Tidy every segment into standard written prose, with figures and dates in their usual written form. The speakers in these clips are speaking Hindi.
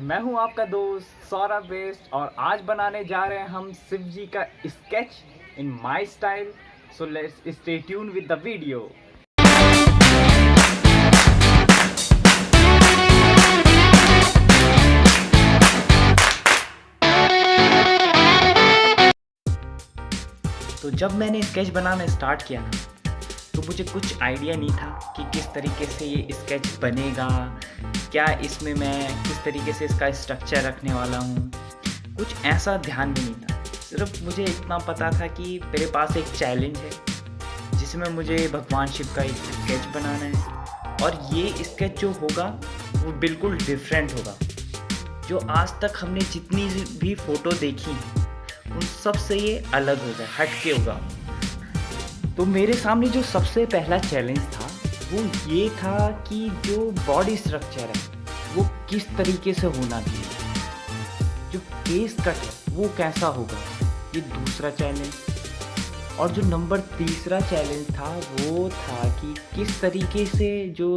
मैं हूं आपका दोस्त सौरभ वेस्ट और आज बनाने जा रहे हैं हम शिव जी का sketch in my style. So let's stay tune with the video. तो जब मैंने स्केच बनाना स्टार्ट किया ना, तो मुझे कुछ आइडिया नहीं था कि किस तरीके से ये स्केच बनेगा, क्या इसमें मैं किस तरीके से इसका स्ट्रक्चर रखने वाला हूँ। कुछ ऐसा ध्यान में नहीं था। सिर्फ मुझे इतना पता था कि मेरे पास एक चैलेंज है जिसमें मुझे भगवान शिव का एक स्केच बनाना है, और ये स्केच जो होगा वो बिल्कुल डिफरेंट होगा। जो आज तक हमने जितनी भी फ़ोटो देखी उन सब से ये अलग होगा, हटके होगा। तो मेरे सामने जो सबसे पहला चैलेंज था वो ये था कि जो बॉडी स्ट्रक्चर है वो किस तरीके से होना चाहिए, जो फेस कट है वो कैसा होगा, ये दूसरा चैलेंज। और जो नंबर तीसरा चैलेंज था वो था कि किस तरीके से जो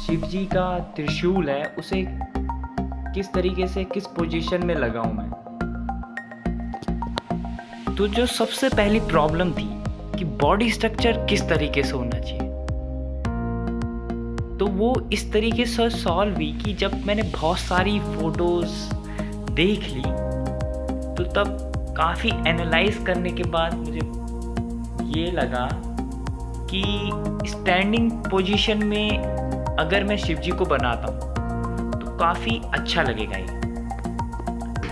शिव जी का त्रिशूल है उसे किस तरीके से किस पोजीशन में लगाऊं मैं। तो जो सबसे पहली प्रॉब्लम थी कि बॉडी स्ट्रक्चर किस तरीके से होना चाहिए, तो वो इस तरीके से सॉल्व हुई कि जब मैंने बहुत सारी फोटोज देख ली तो तब काफ़ी एनालाइज करने के बाद मुझे ये लगा कि स्टैंडिंग पोजीशन में अगर मैं शिव जी को बनाता हूँ तो काफ़ी अच्छा लगेगा ये।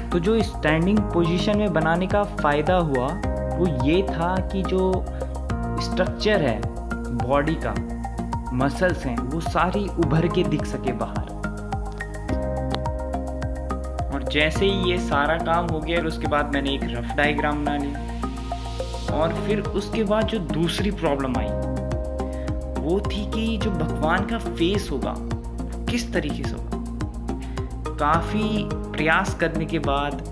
तो जो स्टैंडिंग पोजीशन में बनाने का फ़ायदा हुआ वो ये था कि जो स्ट्रक्चर है बॉडी का, मसल्स हैं, वो सारी उभर के दिख सके बाहर। और जैसे ही ये सारा काम हो गया उसके बाद मैंने एक रफ डायग्राम बना लिया। और फिर उसके बाद जो दूसरी प्रॉब्लम आई वो थी कि जो भगवान का फेस होगा किस तरीके से होगा। काफ़ी प्रयास करने के बाद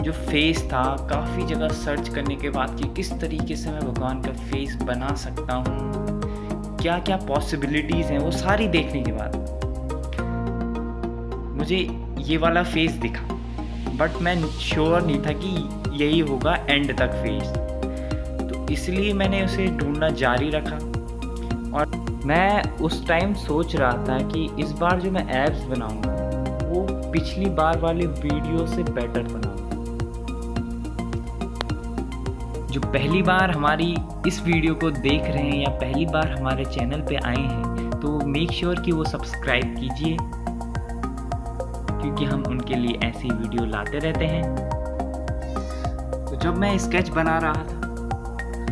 जो फेस था, काफ़ी जगह सर्च करने के बाद कि किस तरीके से मैं भगवान का फेस बना सकता हूँ, क्या क्या पॉसिबिलिटीज़ हैं, वो सारी देखने के बाद मुझे ये वाला फेस दिखा। बट मैं श्योर नहीं था कि यही होगा एंड तक फेस, तो इसलिए मैंने उसे ढूंढना जारी रखा। और मैं उस टाइम सोच रहा था कि इस बार जो मैं एब्स बनाऊँगा वो पिछली बार वाले वीडियो से बेटर बनाऊँगा। जो पहली बार हमारी इस वीडियो को देख रहे हैं या पहली बार हमारे चैनल पे आए हैं तो मेक श्योर कि वो सब्सक्राइब कीजिए, क्योंकि हम उनके लिए ऐसी वीडियो लाते रहते हैं। तो जब मैं स्केच बना रहा था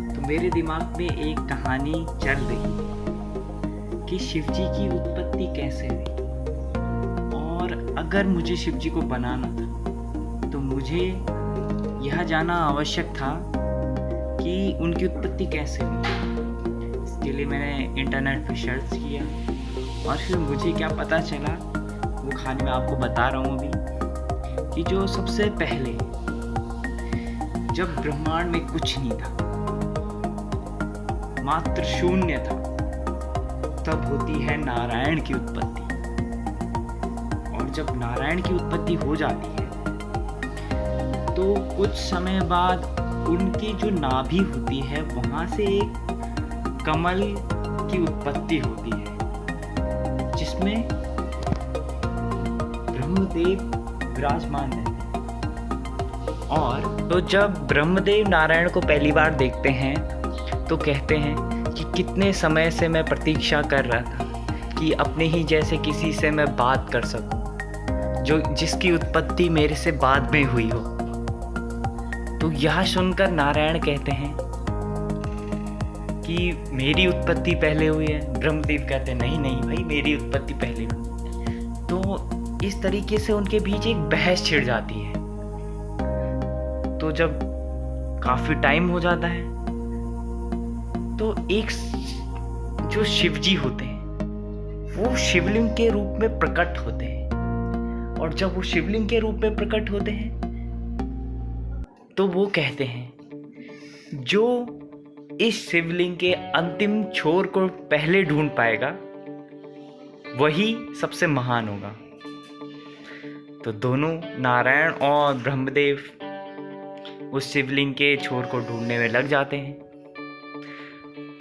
तो मेरे दिमाग में एक कहानी चल रही है कि शिव जी की उत्पत्ति कैसे हुई, और अगर मुझे शिव जी को बनाना था तो मुझे यह जानना आवश्यक था कि उनकी उत्पत्ति कैसे हुई। इसके लिए मैंने इंटरनेट पर सर्च किया और फिर मुझे क्या पता चला वो कहानी मैं आपको बता रहा हूँ अभी। कि जो सबसे पहले जब ब्रह्मांड में कुछ नहीं था, मात्र शून्य था, तब होती है नारायण की उत्पत्ति। और जब नारायण की उत्पत्ति हो जाती है तो कुछ समय बाद उनकी जो नाभि होती है वहां से एक कमल की उत्पत्ति होती है जिसमें ब्रह्मदेव विराजमान है। और तो जब ब्रह्मदेव नारायण को पहली बार देखते हैं तो कहते हैं कि कितने समय से मैं प्रतीक्षा कर रहा था कि अपने ही जैसे किसी से मैं बात कर सकूं, जो जिसकी उत्पत्ति मेरे से बाद में हुई हो। तो यह सुनकर नारायण कहते हैं कि मेरी उत्पत्ति पहले हुई है। ब्रह्मदेव कहते हैं नहीं नहीं भाई, मेरी उत्पत्ति पहले हुई। तो इस तरीके से उनके बीच एक बहस छिड़ जाती है। तो जब काफी टाइम हो जाता है तो एक जो शिव जी होते हैं वो शिवलिंग के रूप में प्रकट होते हैं। और जब वो शिवलिंग के रूप में प्रकट होते हैं तो वो कहते हैं जो इस शिवलिंग के अंतिम छोर को पहले ढूंढ पाएगा वही सबसे महान होगा। तो दोनों नारायण और ब्रह्मदेव उस शिवलिंग के छोर को ढूंढने में लग जाते हैं।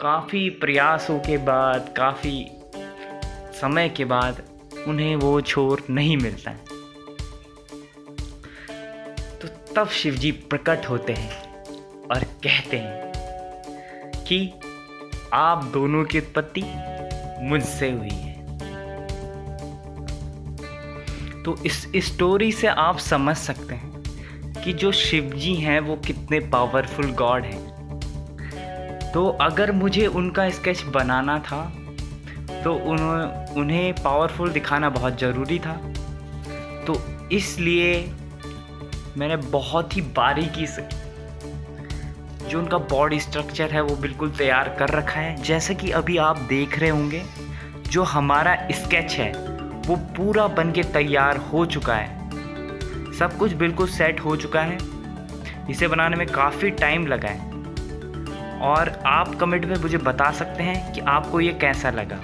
काफ़ी प्रयासों के बाद, काफ़ी समय के बाद उन्हें वो छोर नहीं मिलता है। तो तब शिवजी प्रकट होते हैं और कहते हैं कि आप दोनों की उत्पत्ति मुझसे हुई है। तो इस स्टोरी से आप समझ सकते हैं कि जो शिवजी हैं वो कितने पावरफुल गॉड हैं। तो अगर मुझे उनका स्केच बनाना था तो उन्हें पावरफुल दिखाना बहुत ज़रूरी था। तो इसलिए मैंने बहुत ही बारीकी से जो उनका बॉडी स्ट्रक्चर है वो बिल्कुल तैयार कर रखा है। जैसे कि अभी आप देख रहे होंगे, जो हमारा स्केच है वो पूरा बन के तैयार हो चुका है। सब कुछ बिल्कुल सेट हो चुका है। इसे बनाने में काफ़ी टाइम लगा है और आप कमेंट में मुझे बता सकते हैं कि आपको ये कैसा लगा।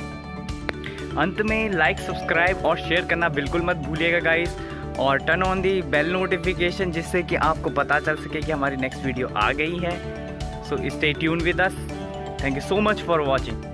अंत में लाइक, सब्सक्राइब और शेयर करना बिल्कुल मत भूलिएगा गाइस, और turn on the bell notification, जिससे कि आपको पता चल सके कि हमारी नेक्स्ट वीडियो आ गई है। So stay tune with us. Thank you so much for watching.